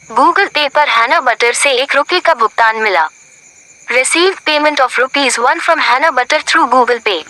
Google पे पर हैना बटर से ₹1 का भुगतान मिला। रिसीव पेमेंट ऑफ ₹1 फ्रॉम हैना बटर थ्रू गूगल पे।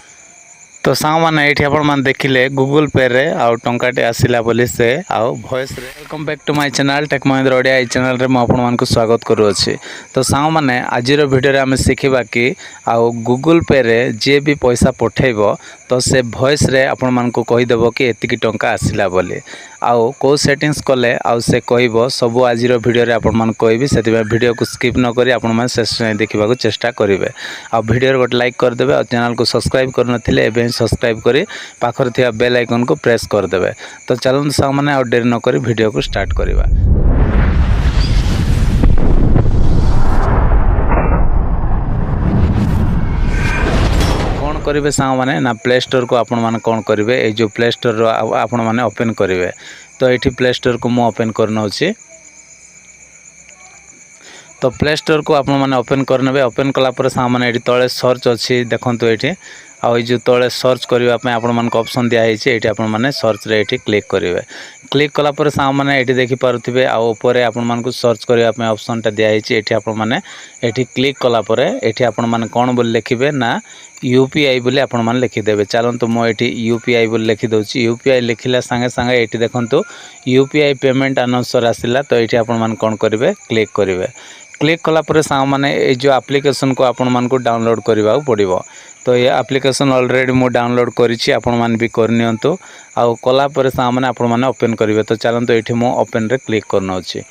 तो सांग मैंने ये आप देखिले गूगल पे रे आउ टंकाटे आसला बोली से आउ वॉइस रे। Welcome back to my channel tech Mahindra Odia. ये चैनल रे आपण मानकु स्वागत करूँगी। तो सांग मैंने आज वीडियो रे आम शिखा कि आउ गूगल पे रे जे भी पैसा पठेब तो से वॉइस रे आपण मानकु कहीदेव कि एतिकी टंका आसला बोली आउ को सेटिंग्स कले आउ से कहब सब आज वीडियो रे आपण मान कहबी से वीडियो को स्किप न करी आपण मान शेष देखा चेष्टा करेंगे। आ वीडियो गोटे लाइक करदे और चैनल को सब्सक्राइब करनथिले एबे सब्सक्राइब करी पाखर थिया बेल आइकन को प्रेस करदे। तो चलନ୍ତୁ सामने और देर न करी वीडियो को स्टार्ट करवा। कौन करेंगे सांग मैंने ना प्ले स्टोर को आपण मैंने कौन करेंगे ये जो प्ले स्टोर आपण मैंने ओपन करेंगे। तो ये प्ले स्टोर को मुझे ओपन करना। तो प्ले स्टोर को आपण मैंने ओपन करने। ओपन कलापर सांग मैंने ये तले सर्च अच्छी देखो ये आउ जो तले सर्च करने आपण मान ऑप्शन दिखाई ये आपण मैंने सर्च रे क्लिक करेंगे। क्लिक कलापर सांग मैंने ये देखिपे आउे आपण मानक सर्च करने ऑप्शन टा दिखाई ये आपण मैंने ये क्लिक कलापर ये आपण मैंने कौन बोली लिखे ना यूपीआई बोली आपण मैंने लिखिदेवे। चलतु मुझे यूपीआई बोली लिखिदे। यूपीआई लिखला संगे संगे ये देखो यूपीआई पेमेंट आनाउंसर आसला। तो ये आपण मैंने कौन करेंगे क्लिक करेंगे। क्लिक कलापर सांग मैंने ये जो एप्लिकेशन को आपण मान को डाउनलोड करने पड़ो। तो ये एप्लिकेशन ऑलरेडी मु डाउनलोड करिछि आपण मान भी करनियंतु आउ कलापर सांग मैंने आपण मैंने ओपन करेंगे। तो चलतु ये मु ओपन रे क्लिक करना अच्छी।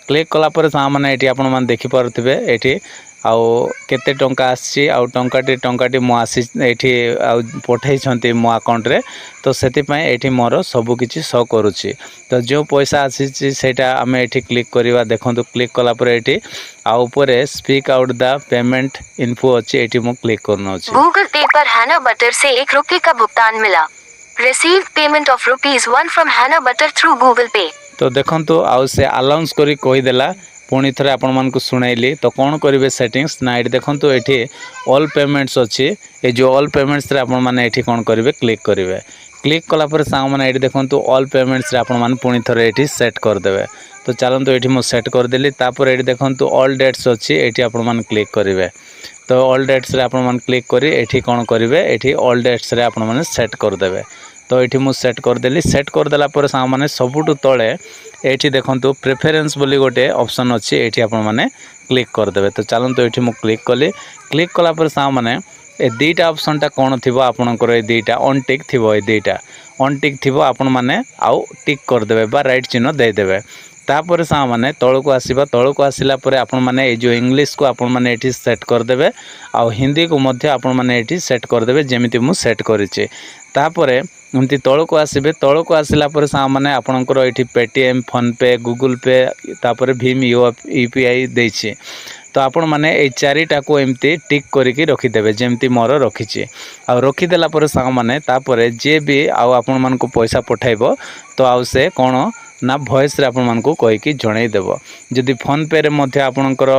क्लिक कलापर सांग मैंने ये आपण मैंने देखिपे ये आउ केते टंका आसी आउ टंकाटी मो आसी एठी आउ पठेइछंती मो अकाउंट रे। तो सेतिपय एठी मोर सब किछि शो करूछि। तो जो पैसा आसी सेटा आमे एठी क्लिक करवा। देखंतु क्लिक कला पर एठी आ ऊपर speak out the payment info अछि एठी मो क्लिक करनो अछि। गूगल पे पर हैना बटर से ₹1 का भुगतान मिला। रिसीव पेमेंट ऑफ ₹1 फ्रॉम हैना बटर थ्रू गूगल पे। तो देखंतु आउ से अलाउंस करी कहि देला पुणी थे आपण मानक शुणाइली। तो कौन करेंगे सेटिंग्स ना ये देखो ये ऑल पेमेंट्स अच्छी। ये जो ऑल पेमेंट्स रे आपण माने ये कौन करेंगे क्लिक करेंगे। क्लिक कलापर सांग मैंने ये देखो ऑल पेमेंट्स रे आपण माने पुणी थे ये सेट करदे। तो चलतु ये मुझे सेट करदेली। तापर ये देखो ऑल डेट्स अच्छी ये आपण माने क्लिक करेंगे। तो ऑल डेट्स रे आपण माने क्लिक करी ये कौन करेंगे ये ऑल डेट्स रे आपण माने सेट करदे। तो ये मुझे सेट करदेली। सेट करदेला पर सांग मैंने सबुठु तले ये देखो प्रेफरेंस बोली गोटे ऑप्शन अच्छी ये आपण मैंने क्लिक करदे। तो चलतु ये मुझे क्लिक कली। क्लिक कलापर सांग मैंने ए दुईटा ऑप्शन टा कौन थी आपणकर ये दुईटा ऑन टिक थी। ये दुईटा ऑन टिक थी आपण मैंने आउ टिक करदे बा राइट चिन्ह देदेवे। तापर सांग मैंने तौक आसवा। तौक आसला आपण मैंने ये जो इंग्लिश को आपण मैंने ये सेट करदे आउ हिंदी को मध्य आपण मैंने ये सेट करदे जमीती मु सेट करिछि। तापर एमती तौक आसबे। तौक आसला सांग मैंने आपणकर ये पेटीएम फोन पे गूगल पे तापर भीम यूपीआई देछि। तो आपण मैंने ये चारिटा को एमती टिक करके रखिदेवे जमती मोर रखी आ रखीदेला सांग मैंने तापर जे भी आपण मान को पैसा पठाइब तो आउ से कौन ना वॉइस रे आपण मानकु कहिकी जणाइदेव। जदि फोन पे रे मध्य आपणकर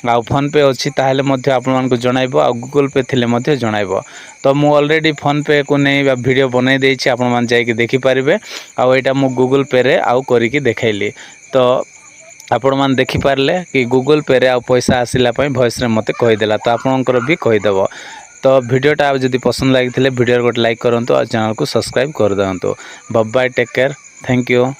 आ फोन पे अच्छी ताहेले मध्य आपण मानकु जणाइबो आ गूगल पे थिले मध्य जणाइबो। तो मु ऑलरेडी फोन पे को नै वीडियो बनाई देछि आपण मान जाई कि देखि परिबे। आ एटा मु गूगल पे रे आउ करिकी देखाइली। तो आपण मान देखि पारले कि गूगल पे रे आ पैसा आसिला पई वॉइस रे मते कहि देला। तो आपणकर भी कहिदेव। तो वीडियोटा जदि पसंद लागिथिले वीडियो गोटे लाइक करंतु और चैनल को सब्सक्राइब कर दंतु। Bye bye take care thank you.